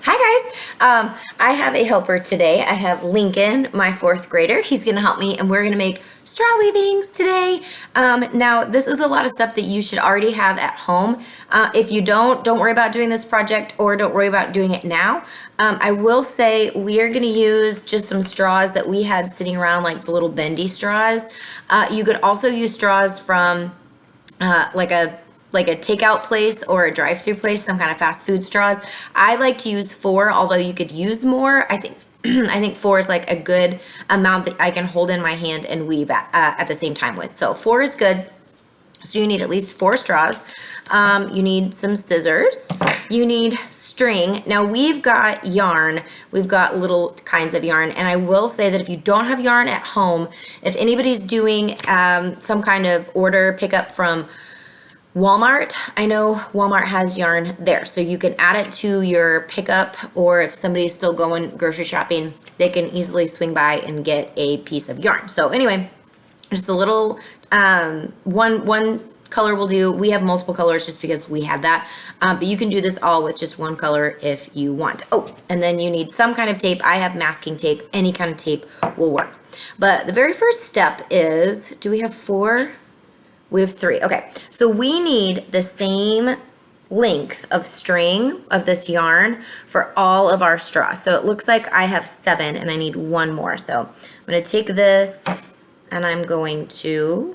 Hi guys. I have a helper today. I have Lincoln, my 4th grader. He's going to help me and we're going to make straw weavings today. Now this is a lot of stuff that you should already have at home. If you don't worry about doing this project or don't worry about doing it now. I will say we are going to use just some straws that we had sitting around, like the little bendy straws. You could also use straws from like a takeout place or a drive-through place, some kind of fast food straws. I like to use 4, although you could use more. I think I think 4 is like a good amount that I can hold in my hand and weave at the same time with. So 4 is good. So you need at least 4 straws. You need some scissors. You need string. Now we've got yarn. We've got little kinds of yarn. And I will say that if you don't have yarn at home, if anybody's doing some kind of order pickup from Walmart, I know Walmart has yarn there, so you can add it to your pickup, or if somebody's still going grocery shopping, they can easily swing by and get a piece of yarn. So anyway, just a little, one color will do. We have multiple colors just because we had that, but you can do this all with just one color if you want. Oh, and then you need some kind of tape. I have masking tape. Any kind of tape will work. But the very first step is, do we have 4? We have 3. Okay, so we need the same length of string of this yarn for all of our straws. So it looks like I have 7 and I need 1 more. So I'm going to take this and I'm going to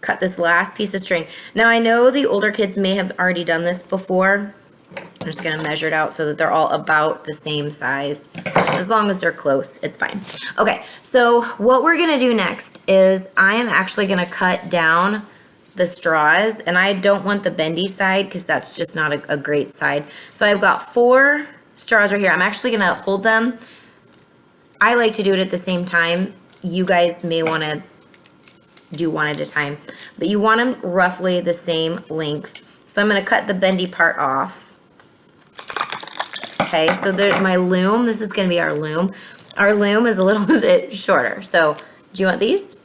cut this last piece of string. Now I know the older kids may have already done this before. I'm just going to measure it out so that they're all about the same size. As long as they're close, it's fine. Okay, so what we're going to do next is I am actually going to cut down the straws, and I don't want the bendy side because that's just not a great side. So I've got 4 straws right here. I'm actually going to hold them. I like to do it at the same time. You guys may want to do one at a time, but you want them roughly the same length. So I'm going to cut the bendy part off. Okay, so there's my loom. This is going to be our loom. Our loom is a little bit shorter. So do you want these?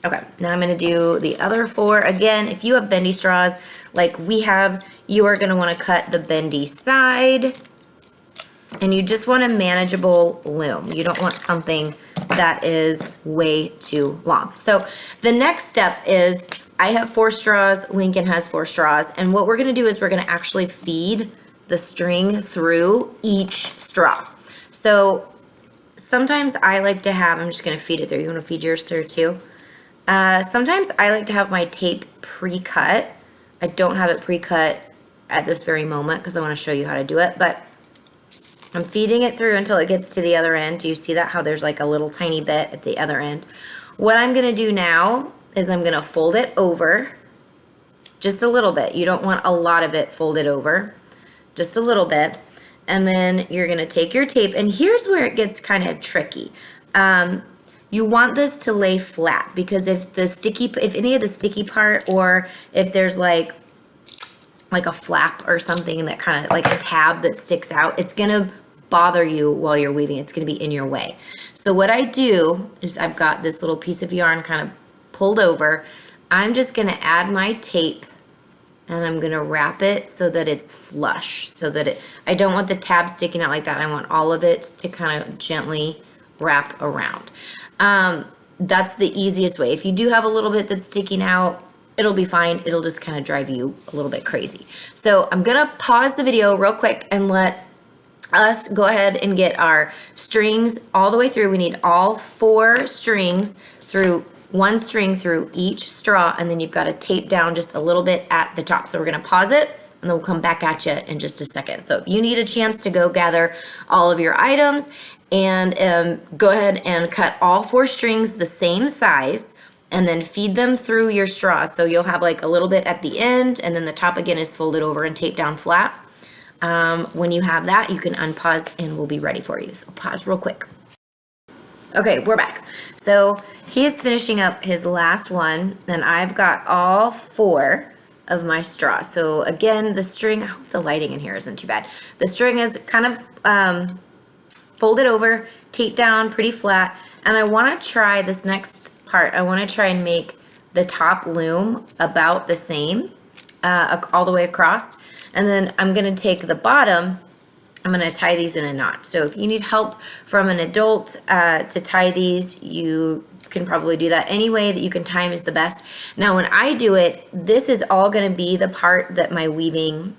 Okay, now I'm going to do the other 4. Again, if you have bendy straws like we have, you are going to want to cut the bendy side. And you just want a manageable loom. You don't want something that is way too long. So the next step is I have 4 straws. Lincoln has 4 straws. And what we're going to do is we're going to actually feed the string through each straw. So sometimes I like to have, I'm just going to feed it through. You want to feed yours through too? Sometimes I like to have my tape pre-cut. I don't have it pre-cut at this very moment because I want to show you how to do it, but I'm feeding it through until it gets to the other end. Do you see that? How there's like a little tiny bit at the other end. What I'm going to do now is I'm going to fold it over just a little bit. You don't want a lot of it folded over. Just a little bit, and then you're gonna take your tape, and here's where it gets kind of tricky. You want this to lay flat, because if any of the sticky part, or if there's like a flap or something that kind of like a tab that sticks out, it's gonna bother you while you're weaving. It's gonna be in your way. So what I do is I've got this little piece of yarn kind of pulled over. I'm just gonna add my tape, and I'm gonna wrap it so that it's flush, so that I don't want the tab sticking out like that. I want all of it to kind of gently wrap around. That's the easiest way. If you do have a little bit that's sticking out, it'll be fine. It'll just kind of drive you a little bit crazy. So I'm gonna pause the video real quick and let us go ahead and get our strings all the way through. We need all 4 strings through, 1 string through each straw, and then you've got to tape down just a little bit at the top. So we're going to pause it, and then we'll come back at you in just a second. So if you need a chance to go gather all of your items, and go ahead and cut all 4 strings the same size, and then feed them through your straw. So you'll have like a little bit at the end, and then the top again is folded over and taped down flat. When you have that, you can unpause, and we'll be ready for you. So pause real quick. Okay, we're back. So he is finishing up his last one, and I've got all 4 of my straws. So again, the string, I hope the lighting in here isn't too bad. The string is kind of folded over, taped down pretty flat, and I want to try this next part. I want to try and make the top loom about the same all the way across. And then I'm gonna take the bottom, I'm gonna tie these in a knot. So if you need help from an adult to tie these, you can probably do that. Any way that you can tie them is the best. Now when I do it, this is all gonna be the part that my weaving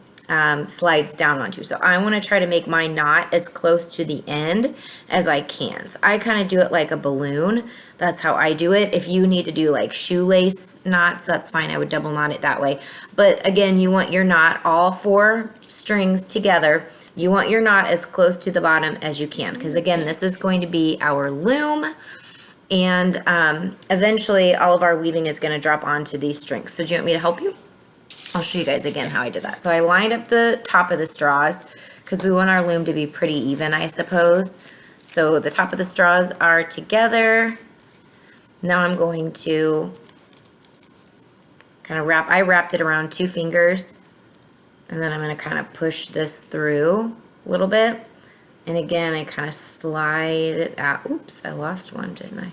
slides down onto. So I wanna try to make my knot as close to the end as I can. So I kind of do it like a balloon. That's how I do it. If you need to do like shoelace knots, that's fine. I would double knot it that way. But again, you want your knot, all 4 strings together. You want your knot as close to the bottom as you can, because again, this is going to be our loom, and eventually all of our weaving is going to drop onto these strings. So do you want me to help you? I'll show you guys again how I did that. So I lined up the top of the straws because we want our loom to be pretty even, I suppose. So the top of the straws are together. Now I'm going to kind of I wrapped it around 2 fingers. And then I'm going to kind of push this through a little bit. And again, I kind of slide it out. Oops, I lost one, didn't I?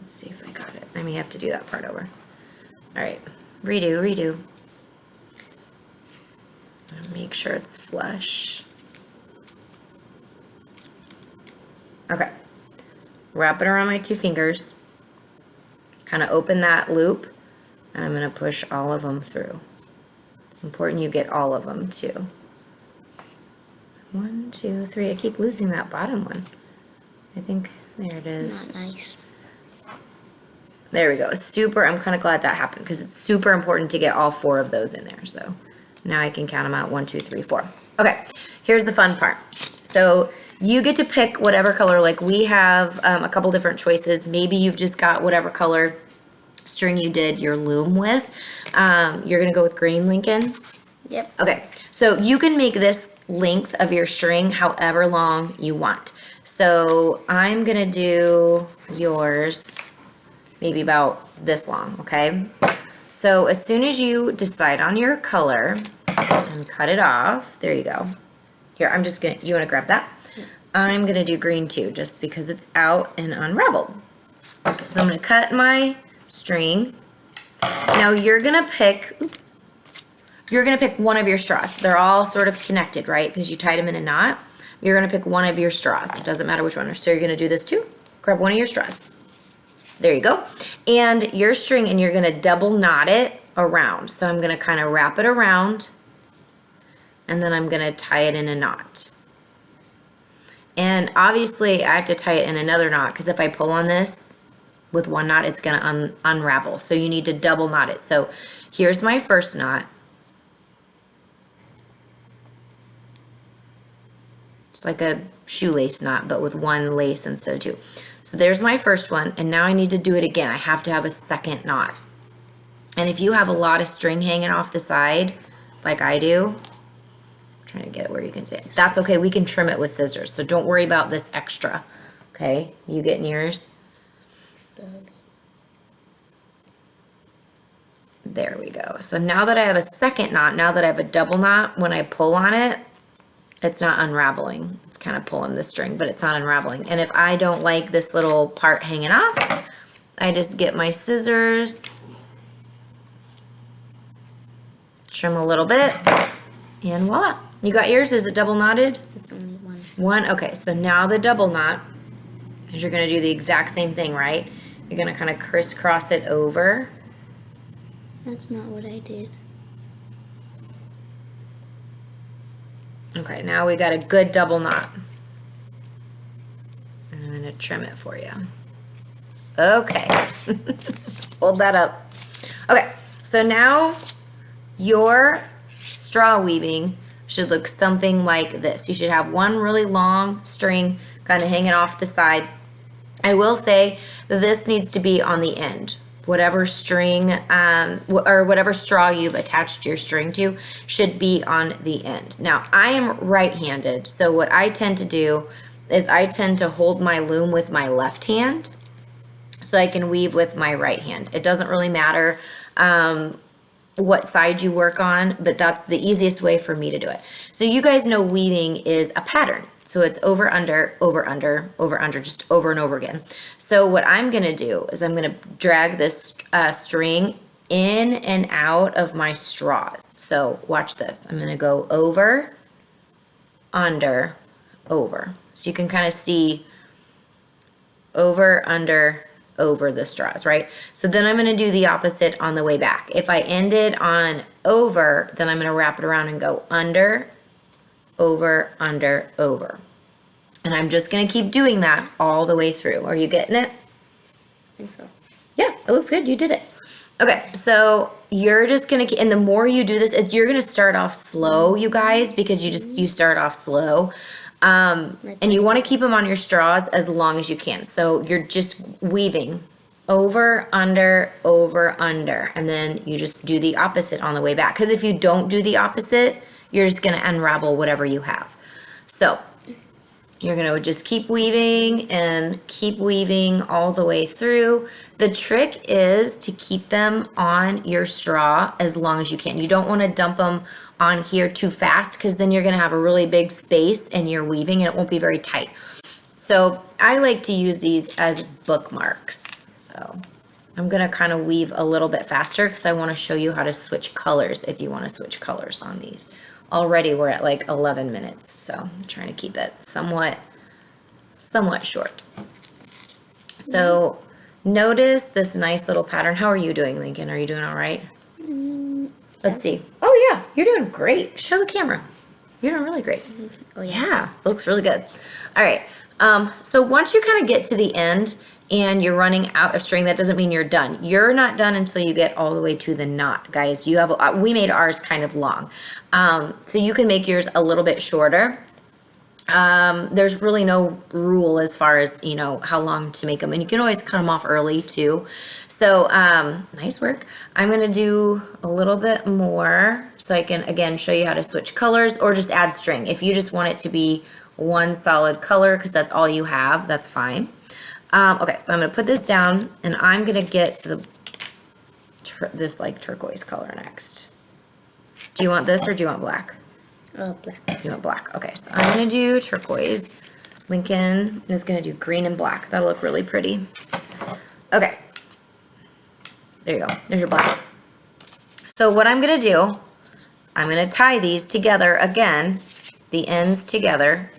Let's see if I got it. I may have to do that part over. All right, redo. Make sure it's flush. Okay, wrap it around my 2 fingers. Kind of open that loop. And I'm going to push all of them through. Important you get all of them too. 1, 2, 3. I keep losing that bottom one. I think there it is. Not nice. There we go. Super. I'm kind of glad that happened because it's super important to get all 4 of those in there. So now I can count them out. 1, 2, 3, 4. Okay. Here's the fun part. So you get to pick whatever color. Like we have a couple different choices. Maybe you've just got whatever color string you did your loom with. You're gonna go with green, Lincoln? Yep. Okay, so you can make this length of your string however long you want. So I'm gonna do yours maybe about this long, okay? So as soon as you decide on your color and cut it off, there you go. Here, I'm just gonna, you wanna grab that? I'm gonna do green too, just because it's out and unraveled. So I'm gonna cut my string. Now you're gonna pick, you're gonna pick one of your straws. They're all sort of connected, right? Because you tied them in a knot. You're gonna pick one of your straws. It doesn't matter which one. So you're gonna do this too. Grab one of your straws. There you go. And your string, and you're gonna double knot it around. So I'm gonna kind of wrap it around, and then I'm gonna tie it in a knot. And obviously I have to tie it in another knot because if I pull on this with one knot, it's gonna unravel. So you need to double knot it. So here's my first knot. It's like a shoelace knot, but with one lace instead of 2. So there's my first one, and now I need to do it again. I have to have a second knot. And if you have a lot of string hanging off the side, like I do, I'm trying to get it where you can see it. That's okay, we can trim it with scissors. So don't worry about this extra, okay? You getting yours? Stud. There we go. So now that I have a second knot, now that I have a double knot, when I pull on it, it's not unraveling. It's kind of pulling the string, but it's not unraveling. And if I don't like this little part hanging off, I just get my scissors, trim a little bit, and voila. You got yours? Is it double knotted? It's only one. One? Okay, so now the double knot, is you're gonna do the exact same thing, right? You're gonna kind of crisscross it over. That's not what I did. Okay, now we got a good double knot. And I'm gonna trim it for you. Okay, hold that up. Okay, so now your straw weaving should look something like this. You should have one really long string kind of hanging off the side. I will say that this needs to be on the end. Whatever string or whatever straw you've attached your string to should be on the end. Now, I am right-handed, so what I tend to do is I tend to hold my loom with my left hand so I can weave with my right hand. It doesn't really matter what side you work on, but that's the easiest way for me to do it. So you guys know weaving is a pattern. So it's over, under, over, under, over, under, just over and over again. So what I'm gonna do is I'm gonna drag this string in and out of my straws. So watch this. I'm gonna go over, under, over. So you can kind of see over, under, over the straws, right? So then I'm gonna do the opposite on the way back. If I ended on over, then I'm gonna wrap it around and go under, over, under, over. And I'm just gonna keep doing that all the way through. Are you getting it? I think so. Yeah, it looks good. You did it. Okay, so you're just gonna, and the more you do this, you're gonna start off slow, you guys, because you start off slow. And you want to keep them on your straws as long as you can. So you're just weaving over, under, and then you just do the opposite on the way back. Because if you don't do the opposite, you're just gonna unravel whatever you have. So you're gonna just keep weaving and keep weaving all the way through. The trick is to keep them on your straw as long as you can. You don't want to dump them on here too fast because then you're gonna have a really big space and you're weaving and it won't be very tight. So I like to use these as bookmarks. So I'm gonna kind of weave a little bit faster because I want to show you how to switch colors if you want to switch colors on these. Already we're at like 11 minutes, so I'm trying to keep it somewhat short. So notice this nice little pattern. How are you doing, Lincoln? Are you doing all right? Let's see. Oh yeah, you're doing great. Show the camera. You're doing really great. Oh yeah. Yeah, looks really good. All right. So once you kind of get to the end and you're running out of string, that doesn't mean you're done. You're not done until you get all the way to the knot, guys. You have we made ours kind of long, so you can make yours a little bit shorter. There's really no rule as far as how long to make them, and you can always cut them off early too. So nice work. I'm gonna do a little bit more so I can again show you how to switch colors or just add string. If you just want it to be one solid color because that's all you have, that's fine. Okay, so I'm gonna put this down and I'm gonna get this like turquoise color next. Do you want this or do you want black? Black. You want black. Okay, so I'm gonna do turquoise. Lincoln is gonna do green and black. That'll look really pretty. Okay. There you go. There's your black. So what I'm gonna do, I'm gonna tie these together again, the ends together.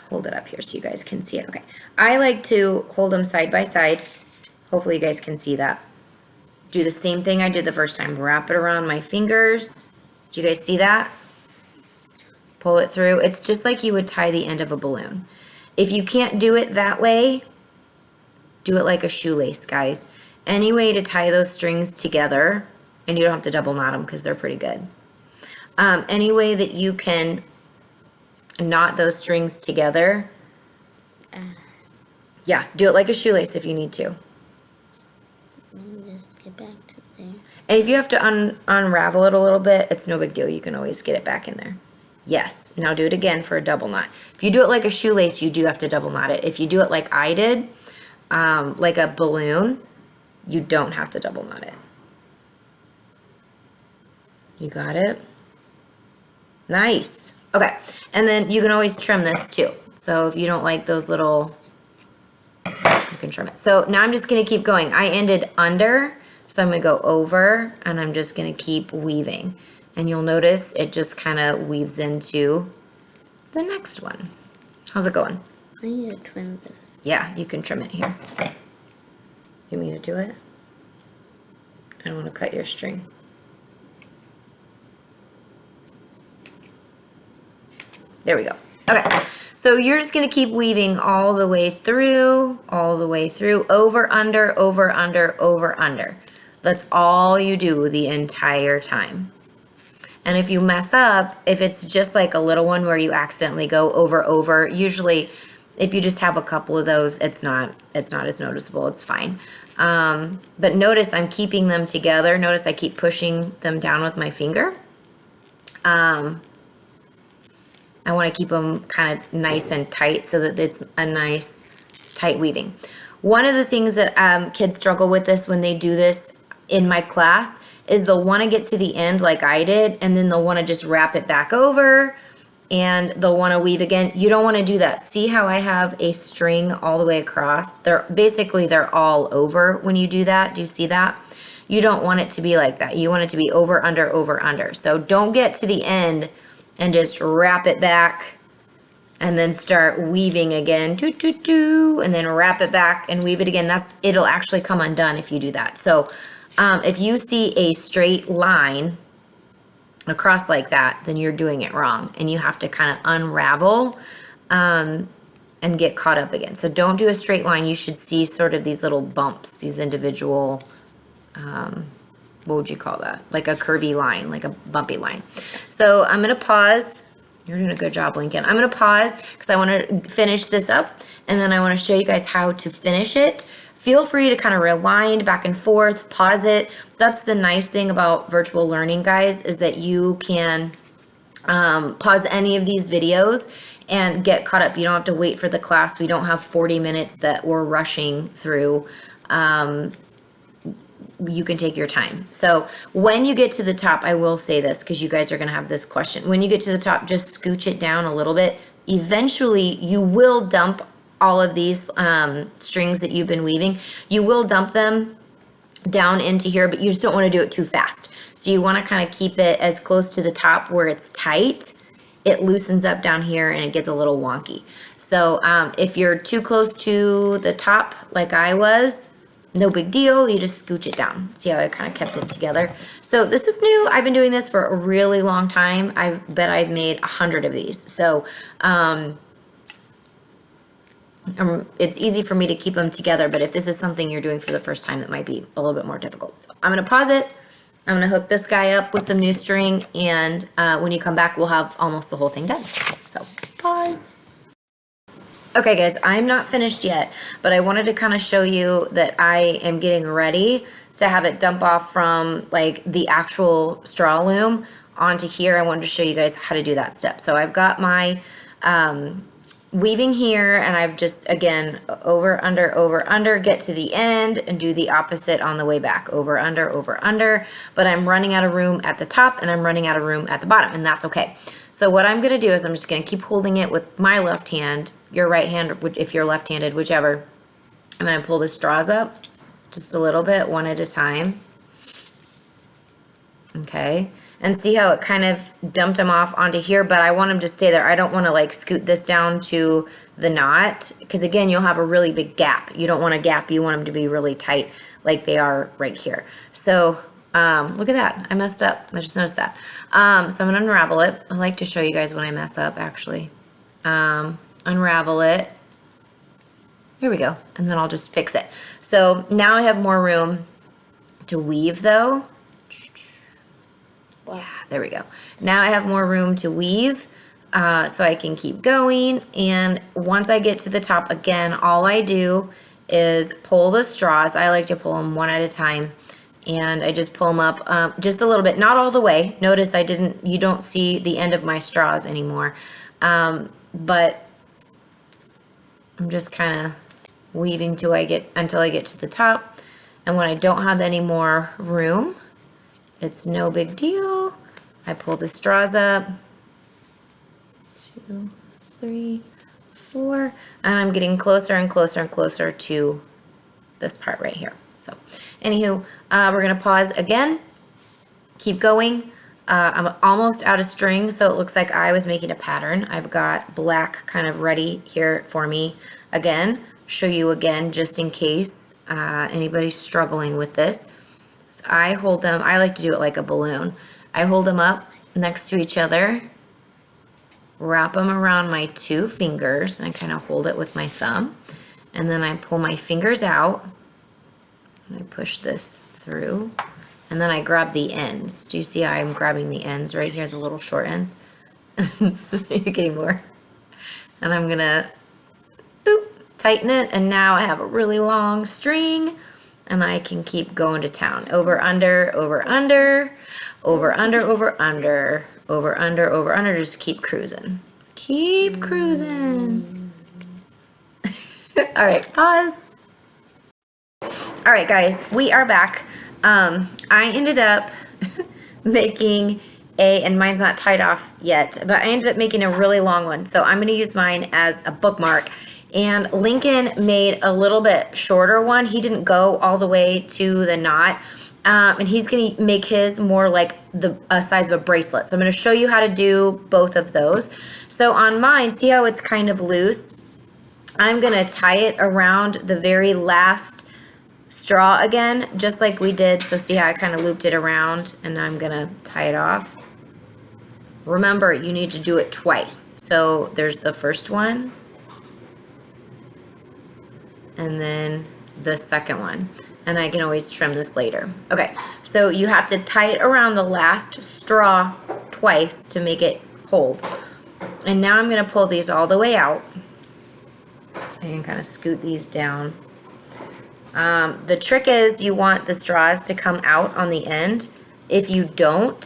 Hold it up here so you guys can see it. Okay. I like to hold them side by side. Hopefully you guys can see that. Do the same thing I did the first time. Wrap it around my fingers. Do you guys see that? Pull it through. It's just like you would tie the end of a balloon. If you can't do it that way, do it like a shoelace, guys. Any way to tie those strings together, and you don't have to double knot them because they're pretty good. Any way that you can knot those strings together, yeah, do it like a shoelace if you need to. Let me just get back to there. And if you have to unravel it a little bit, it's no big deal. You can always get it back in there. Yes. Now do it again for a double knot. If you do it like a shoelace, you do have to double knot it. If you do it like I did, like a balloon, you don't have to double knot it. You got it? Nice. Okay. And then you can always trim this too. So if you don't like those little, you can trim it. So now I'm just going to keep going. I ended under, so I'm going to go over and I'm just going to keep weaving. And you'll notice it just kind of weaves into the next one. How's it going? I need to trim this. Yeah, you can trim it here. You want me to do it? I don't want to cut your string. There we go. Okay, so you're just going to keep weaving all the way through, over, under, over, under, over, under. That's all you do the entire time. And if you mess up, if it's just like a little one where you accidentally go over, usually if you just have a couple of those, it's not as noticeable. It's fine. But notice I'm keeping them together. Notice I keep pushing them down with my finger. I want to keep them kind of nice and tight so that it's a nice tight weaving. One of the things that kids struggle with this when they do this in my class is they'll want to get to the end like I did, and then they'll want to just wrap it back over and they'll want to weave again. You don't want to do that. See how I have a string all the way across? They're all over when you do that. Do you see that? You don't want it to be like that. You want it to be over, under, over, under. So don't get to the end and just wrap it back and then start weaving again, and then wrap it back and weave it again. It'll actually come undone if you do that. So if you see a straight line across like that, then you're doing it wrong, and you have to kind of unravel and get caught up again. So don't do a straight line. You should see sort of these little bumps, these individual, what would you call that? Like a curvy line, like a bumpy line. So I'm going to pause. You're doing a good job, Lincoln. I'm going to pause because I want to finish this up, and then I want to show you guys how to finish it. Feel free to kind of rewind back and forth, pause it. That's the nice thing about virtual learning, guys, is that you can pause any of these videos and get caught up. You don't have to wait for the class. We don't have 40 minutes that we're rushing through. You can take your time. So when you get to the top, I will say this because you guys are going to have this question. When you get to the top, just scooch it down a little bit. Eventually, you will dump all of these strings that you've been weaving. You will dump them down into here, but you just don't want to do it too fast. So you want to kind of keep it as close to the top where it's tight. It loosens up down here and it gets a little wonky. So if you're too close to the top like I was, no big deal. You just scooch it down. See how I kind of kept it together? So this is new. I've been doing this for a really long time. I bet I've made 100 of these. So it's easy for me to keep them together, but if this is something you're doing for the first time, that might be a little bit more difficult. So I'm going to pause it. I'm going to hook this guy up with some new string, and when you come back, we'll have almost the whole thing done. So pause. Okay, guys, I'm not finished yet, but I wanted to kind of show you that I am getting ready to have it dump off from like the actual straw loom onto here. I wanted to show you guys how to do that step. So I've got my weaving here, and I've just, again, over, under, get to the end and do the opposite on the way back, over, under, but I'm running out of room at the top and I'm running out of room at the bottom, and that's okay. So what I'm going to do is I'm just going to keep holding it with my left hand, your right hand, if you're left-handed, whichever. I'm going to pull the straws up just a little bit, one at a time. Okay. And see how it kind of dumped them off onto here, but I want them to stay there. I don't want to like scoot this down to the knot, because again, you'll have a really big gap. You don't want a gap. You want them to be really tight like they are right here. So look at that. I messed up. I just noticed that. So I'm going to unravel it. I like to show you guys when I mess up, actually. Unravel it. There we go. And then I'll just fix it. So now I have more room to weave though. Yeah, there we go. Now I have more room to weave, so I can keep going. And once I get to the top, again, all I do is pull the straws. I like to pull them one at a time, and I just pull them up just a little bit, not all the way. Notice you don't see the end of my straws anymore, but I'm just kind of weaving until I get to the top. And when I don't have any more room, it's no big deal. I pull the straws up. 2, 3, 4. And I'm getting closer and closer and closer to this part right here. So, anywho, we're going to pause again. Keep going. I'm almost out of string, so it looks like I was making a pattern. I've got black kind of ready here for me. Again, show you again just in case anybody's struggling with this. So I hold them, I like to do it like a balloon. I hold them up next to each other, wrap them around my 2 fingers, and I kind of hold it with my thumb. And then I pull my fingers out, and I push this through, and then I grab the ends. Do you see how I'm grabbing the ends right here, the little short ends? You're getting more. And I'm gonna, boop, tighten it, and now I have a really long string. And I can keep going to town. Over, under, over, under, over, under, over, under, over, under, over, under. Just keep cruising. Keep cruising. All right, pause. All right, guys, we are back. I ended up making and mine's not tied off yet, but I ended up making a really long one. So I'm going to use mine as a bookmark. And Lincoln made a little bit shorter one. He didn't go all the way to the knot. And he's going to make his more like the size of a bracelet. So I'm going to show you how to do both of those. So on mine, see how it's kind of loose? I'm going to tie it around the very last straw again, just like we did. So see how I kind of looped it around, and I'm going to tie it off. Remember, you need to do it twice. So there's the first one, and then the second one. And I can always trim this later. Okay, so you have to tie it around the last straw twice to make it hold. And now I'm gonna pull these all the way out. I can kind of scoot these down. The trick is you want the straws to come out on the end. If you don't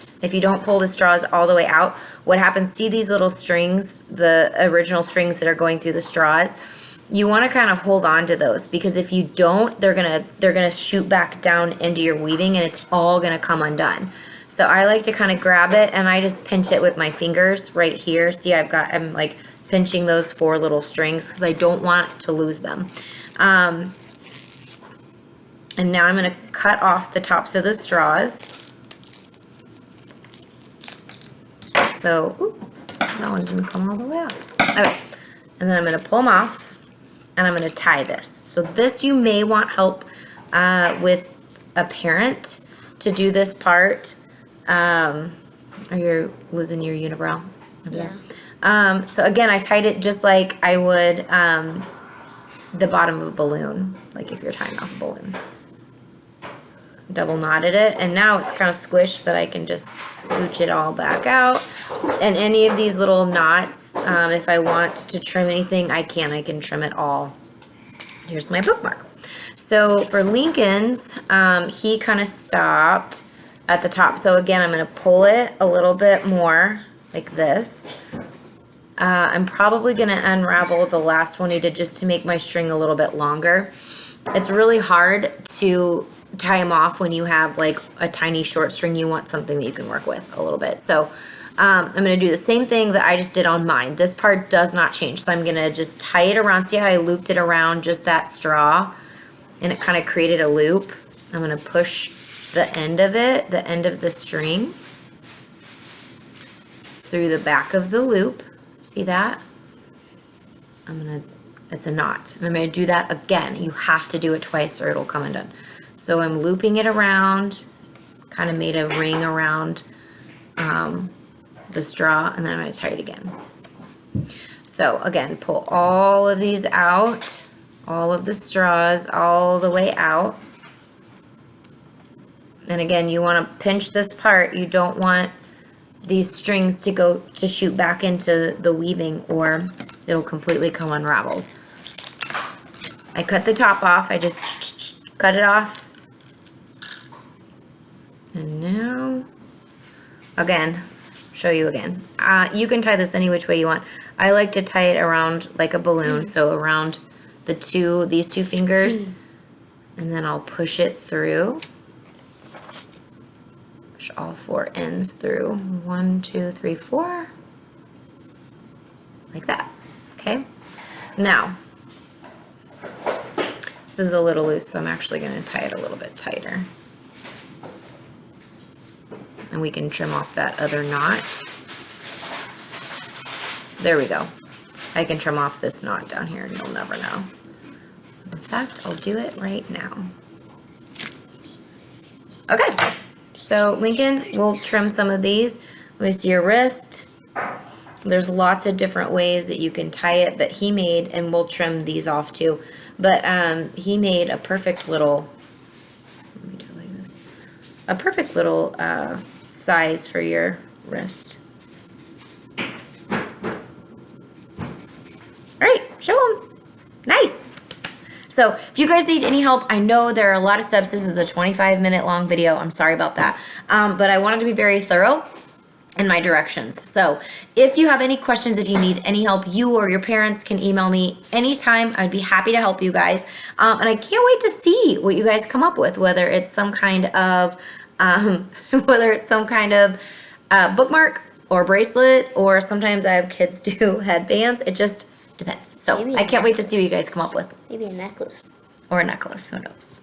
pull the straws all the way out, what happens, see these little strings, the original strings that are going through the straws? You want to kind of hold on to those, because if you don't, they're gonna shoot back down into your weaving and it's all gonna come undone. So I like to kind of grab it and I just pinch it with my fingers right here. See, I'm like pinching those 4 little strings because I don't want to lose them. And now I'm gonna cut off the tops of the straws. So, that one didn't come all the way out. Okay, and then I'm gonna pull them off. And I'm going to tie this. So this, you may want help with a parent to do this part. Are you losing your unibrow? Yeah. So again, I tied it just like I would the bottom of a balloon, like if you're tying off a balloon. Double knotted it, and now it's kind of squished, but I can just scooch it all back out. And any of these little knots, if I want to trim anything, I can trim it all. Here's my bookmark. So for Lincoln's, he kind of stopped at the top. So again, I'm going to pull it a little bit more like this. I'm probably going to unravel the last one he did just to make my string a little bit longer. It's really hard to tie them off when you have like a tiny short string. You want something that you can work with a little bit. So I'm going to do the same thing that I just did on mine. This part does not change. So I'm going to just tie it around. See how I looped it around just that straw? And it kind of created a loop. I'm going to push the end of it, the end of the string, through the back of the loop. See that? It's a knot. And I'm going to do that again. You have to do it twice or it'll come undone. So I'm looping it around, kind of made a ring around the straw, and then I'm going to tie it again. So again, pull all of these out, all of the straws all the way out. And again, you want to pinch this part. You don't want these strings to shoot back into the weaving, or it'll completely come unraveled. I cut the top off. I just cut it off. And now, again, show you again. You can tie this any which way you want. I like to tie it around like a balloon, so around these two fingers, and then I'll push it through. Push all 4 ends through. 1, 2, 3, 4. Like that. Okay? Now, this is a little loose, so I'm actually going to tie it a little bit tighter. And we can trim off that other knot. There we go. I can trim off this knot down here and you'll never know. In fact, I'll do it right now. Okay, so Lincoln, we'll trim some of these. Let me see your wrist. There's lots of different ways that you can tie it, but he made, and we'll trim these off too, but he made a perfect little, let me do it like this, a perfect little size for your wrist. All right, show them. Nice. So if you guys need any help, I know there are a lot of steps. This is a 25-minute long video. I'm sorry about that. But I wanted to be very thorough in my directions. So if you have any questions, if you need any help, you or your parents can email me anytime. I'd be happy to help you guys. And I can't wait to see what you guys come up with, whether it's some kind of bookmark or bracelet, or sometimes I have kids do headbands. It just depends. So I can't wait to see what you guys come up with. Maybe a necklace. Or a necklace, who knows.